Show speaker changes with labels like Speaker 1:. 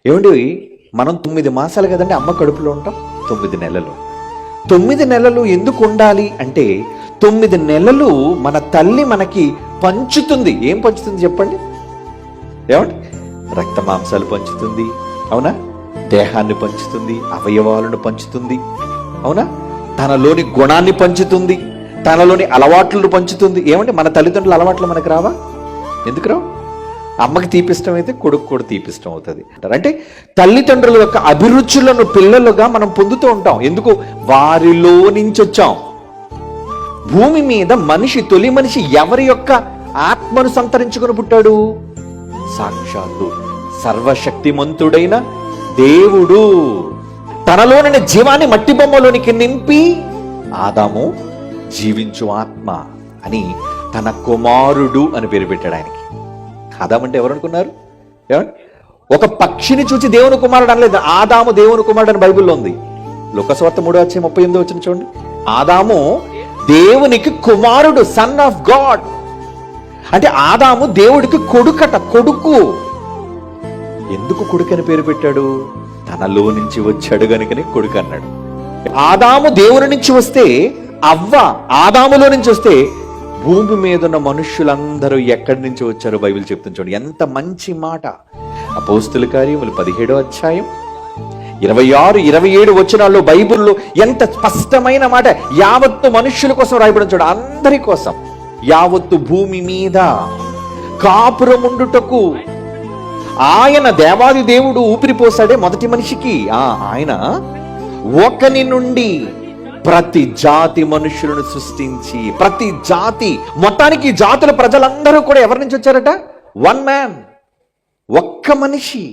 Speaker 1: ఏమండి, మనం 9 మాసాలు కదండి అమ్మ కడుపులో ఉంటాం. 9 నెలలు. 9 నెలలు ఎందుకు ఉండాలి అంటే 9 నెలలు మన తల్లి మనకి పంచుతుంది. ఏం పంచుతుంది చెప్పండి? ఏమండి? రక్త మాంసాలు పంచుతుంది, అవునా? దేహాన్ని పంచుతుంది, అవయవాలను పంచుతుంది, అవునా? తనలోని గుణాన్ని పంచుతుంది, తనలోని అలవాట్లను పంచుతుంది. ఏమండి, మన తల్లిదండ్రుల అలవాట్లు మనకు రావా? ఎందుకు రావు? అమ్మకి తీపిష్టం అయితే కొడుకు కూడా తీపిష్టం అవుతుంది. అంటే తల్లిదండ్రుల యొక్క అభిరుచులను పిల్లలుగా మనం పొందుతూ ఉంటాం. ఎందుకు? వారిలో నుంచి వచ్చాం. భూమి మీద మనిషి, తొలి మనిషి ఎవరి యొక్క ఆత్మను సంతరించుకొని పుట్టాడు? సాక్షాత్తు సర్వశక్తిమంతుడైన దేవుడు తనలోని జీవాన్ని మట్టి బొమ్మలోనికి నింపి ఆదాము జీవించు ఆత్మ అని తన కుమారుడు అని పేరు పెట్టాడు ఆయనకి. ఆదాము అంటే ఎవరు అనుకున్నారు? ఏమండి? ఒక పక్షిని చూసి దేవుని కుమారుడు అనలేదు. ఆదాము దేవుని కుమారుడు అని బైబిల్లో ఉంది. లోకసువార్త 3:38 చూడండి. ఆదాము దేవునికి కుమారుడు, సన్ ఆఫ్ గాడ్. అంటే ఆదాము దేవుడికి కొడుకట, కొడుకు. ఎందుకు కొడుకు అని పేరు పెట్టాడు? తనలో నుంచి వచ్చాడు గనుకనే కొడుకు అన్నాడు. ఆదాము దేవుని నుంచి వస్తే, అవ్వ ఆదాములో నుంచి వస్తే, భూమి మీద ఉన్న మనుష్యులందరూ ఎక్కడి నుంచి వచ్చారో బైబిల్ చెప్తుంది. చూడండి ఎంత మంచి మాట. అపోస్తుల కార్యములు 17వ అధ్యాయం 26, 27 వచనాల్లో బైబిల్లో ఎంత స్పష్టమైన మాట. యావత్తు మనుష్యుల కోసం రాయబడిన చూడ, అందరి కోసం. యావత్తు భూమి మీద కాపురముండుటకు ఆయన దేవాది దేవుడు ఊపిరిపోసాడే మొదటి మనిషికి. ఆయన ఒకని నుండి ప్రతి జాతి మనుషులను సృష్టించి, ప్రతి జాతి మొత్తానికి జాతుల ప్రజలందరూ కూడా ఎవరి నుంచి వచ్చారట? వన్ మ్యాన్, ఒక్క మనిషి.